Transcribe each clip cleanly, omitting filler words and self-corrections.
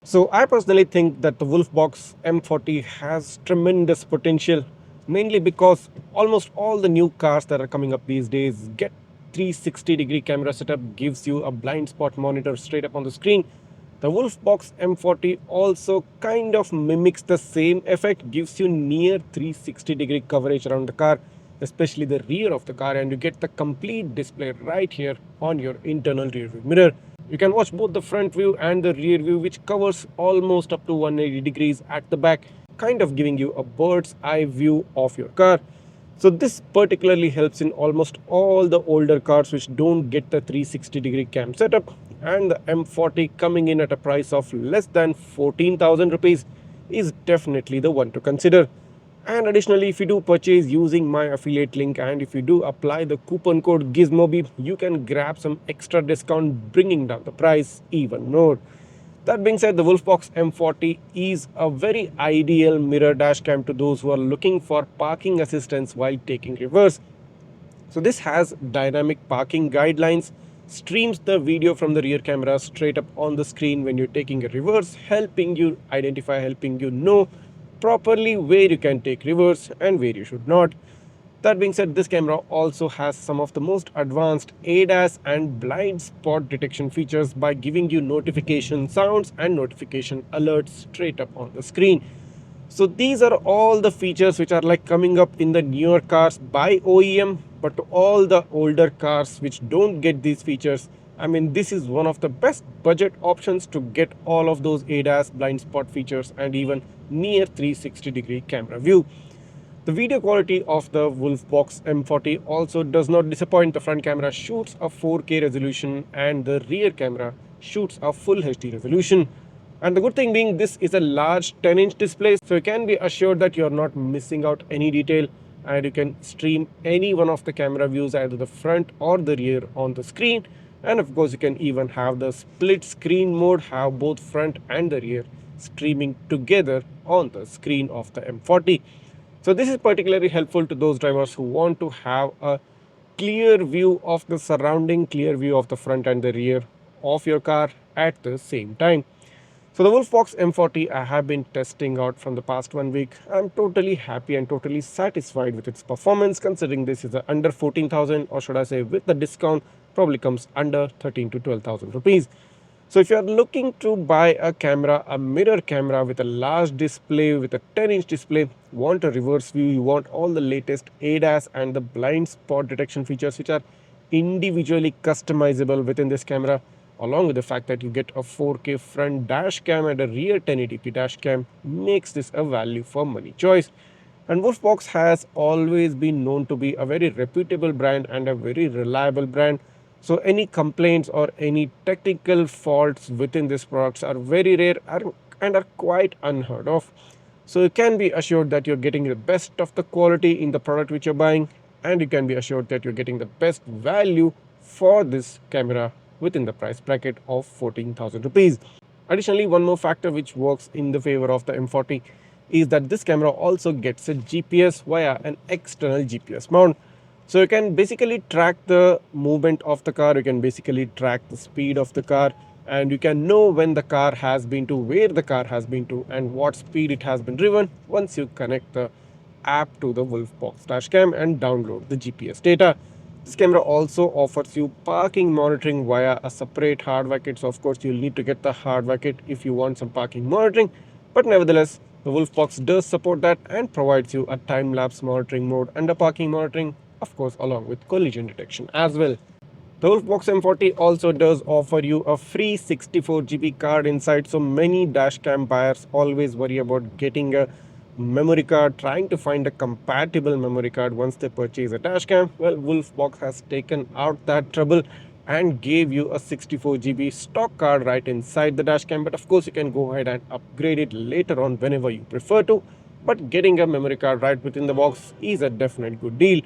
So I personally think that the Wolfbox M40 has tremendous potential, mainly because almost all the new cars that are coming up these days get 360-degree camera setup, gives you a blind spot monitor straight up on the screen. The Wolfbox M40 also kind of mimics the same effect, gives you near 360-degree coverage around the car, especially the rear of the car, and you get the complete display right here on your internal rear view mirror. You can watch both the front view and the rear view, which covers almost up to 180 degrees at the back, kind of giving you a bird's eye view of your car. So this particularly helps in almost all the older cars which don't get the 360-degree cam setup, and the M40 coming in at a price of less than 14,000 rupees is definitely the one to consider. And additionally, if you do purchase using my affiliate link and if you do apply the coupon code Gizmobeep, you can grab some extra discount, bringing down the price even more. That being said, the Wolfbox M40 is a very ideal mirror dash cam to those who are looking for parking assistance while taking reverse. So this has dynamic parking guidelines, streams the video from the rear camera straight up on the screen when you're taking a reverse, helping you identify, helping you know properly where you can take reverse and where you should not. That being said, this camera also has some of the most advanced ADAS and blind spot detection features by giving you notification sounds and notification alerts straight up on the screen. So these are all the features which are like coming up in the newer cars by OEM, but to all the older cars which don't get these features, I mean, this is one of the best budget options to get all of those ADAS, blind spot features and even near 360-degree camera view. The video quality of the Wolfbox M40 also does not disappoint. The front camera shoots a 4K resolution and the rear camera shoots a full HD resolution. And the good thing being, this is a large 10-inch display, so you can be assured that you're not missing out any detail, and you can stream any one of the camera views, either the front or the rear, on the screen. And of course, you can even have the split screen mode, have both front and the rear streaming together on the screen of the M40. So this is particularly helpful to those drivers who want to have a clear view of the surrounding, clear view of the front and the rear of your car at the same time. So the Wolfbox M40 I have been testing out from the past 1 week. I'm totally happy and totally satisfied with its performance, considering this is under 14,000, or should I say with the discount probably comes under 13 to 12,000 rupees. So if you are looking to buy a camera, a mirror camera with a large display, with a 10-inch display, want a reverse view, you want all the latest ADAS and the blind spot detection features which are individually customizable within this camera, along with the fact that you get a 4K front dash cam and a rear 1080p dash cam, makes this a value for money choice. And Wolfbox has always been known to be a very reputable brand and a very reliable brand. So any complaints or any technical faults within these products are very rare and are quite unheard of. So you can be assured that you're getting the best of the quality in the product which you're buying, and you can be assured that you're getting the best value for this camera within the price bracket of 14,000 rupees. Additionally, one more factor which works in the favor of the M40 is that this camera also gets a GPS via an external GPS mount. So you can basically track the movement of the car, you can basically track the speed of the car, and you can know when the car has been to, where the car has been to, and what speed it has been driven once you connect the app to the Wolfbox Dashcam and download the GPS data. This camera also offers you parking monitoring via a separate hardwire kit. So of course you'll need to get the hardwire kit if you want some parking monitoring, but nevertheless the Wolfbox does support that and provides you a time-lapse monitoring mode and a parking monitoring, of course, along with collision detection as well. The Wolfbox M40 also does offer you a free 64 GB card inside, so many dashcam buyers always worry about getting a memory card, trying to find a compatible memory card once they purchase a dashcam. Well, Wolfbox has taken out that trouble and gave you a 64 GB stock card right inside the dashcam, but of course you can go ahead and upgrade it later on whenever you prefer to, but getting a memory card right within the box is a definite good deal.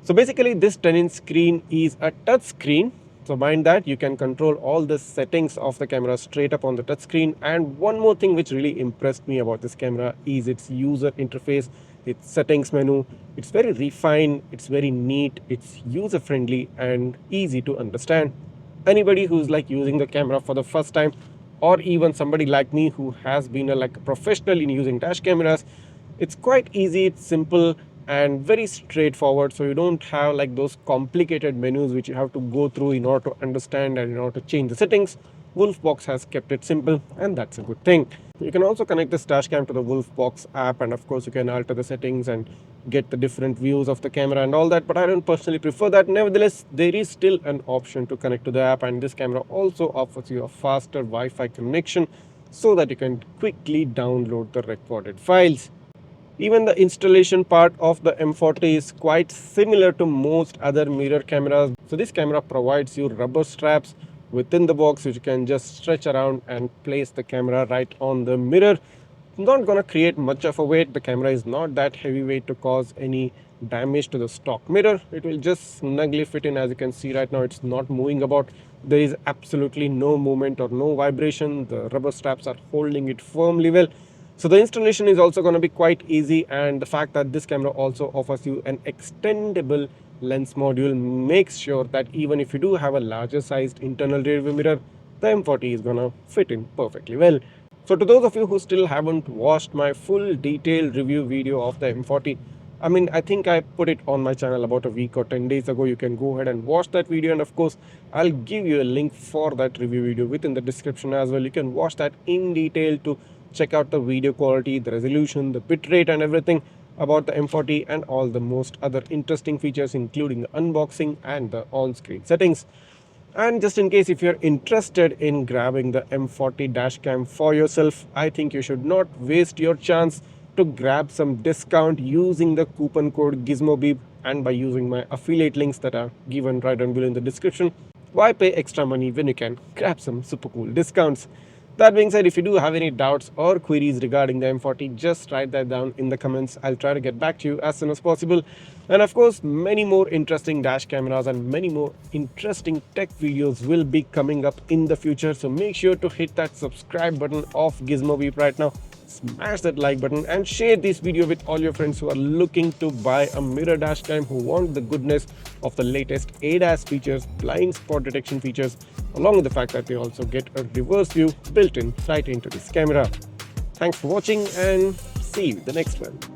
So basically this 10-inch screen is a touch screen. So mind that you can control all the settings of the camera straight up on the touch screen. And one more thing which really impressed me about this camera is its user interface, its settings menu. It's very refined, it's very neat, it's user friendly and easy to understand. Anybody who's like using the camera for the first time or even somebody like me who has been like a professional in using dash cameras, it's quite easy, it's simple and very straightforward. So you don't have like those complicated menus which you have to go through in order to understand and in order to change the settings. Wolfbox has kept it simple, and that's a good thing. You can also connect this dashcam to the Wolfbox app, and of course you can alter the settings and get the different views of the camera and all that, but I don't personally prefer that. Nevertheless, there is still an option to connect to the app, and this camera also offers you a faster Wi-Fi connection so that you can quickly download the recorded files. Even the installation part of the M40 is quite similar to most other mirror cameras. So this camera provides you rubber straps within the box which you can just stretch around and place the camera right on the mirror. Not gonna create much of a weight. The camera is not that heavyweight to cause any damage to the stock mirror. It will just snugly fit in. As you can see right now, it's not moving about. There is absolutely no movement or no vibration. The rubber straps are holding it firmly well. So the installation is also going to be quite easy, and the fact that this camera also offers you an extendable lens module makes sure that even if you do have a larger sized internal rear view mirror, the M40 is going to fit in perfectly well. So to those of you who still haven't watched my full detailed review video of the M40, I think I put it on my channel about a week or 10 days ago. You can go ahead and watch that video, and of course I'll give you a link for that review video within the description as well. You can watch that in detail to check out the video quality, the resolution, the bitrate and everything about the M40 and all the most other interesting features, including the unboxing and the on-screen settings. And just in case if you're interested in grabbing the M40 dashcam for yourself, I think you should not waste your chance to grab some discount using the coupon code Gizmobeep, and by using my affiliate links that are given right down below in the description. Why pay extra money when you can grab some super cool discounts? That being said, if you do have any doubts or queries regarding the M40, just write that down in the comments. I'll try to get back to you as soon as possible. And of course, many more interesting dash cameras and many more interesting tech videos will be coming up in the future. So make sure to hit that subscribe button of Gizmobeep right now. Smash that like button and share this video with all your friends who are looking to buy a mirror dashcam, who want the goodness of the latest ADAS features, blind spot detection features, along with the fact that they also get a reverse view built in right into this camera. Thanks for watching, and see you in the next one.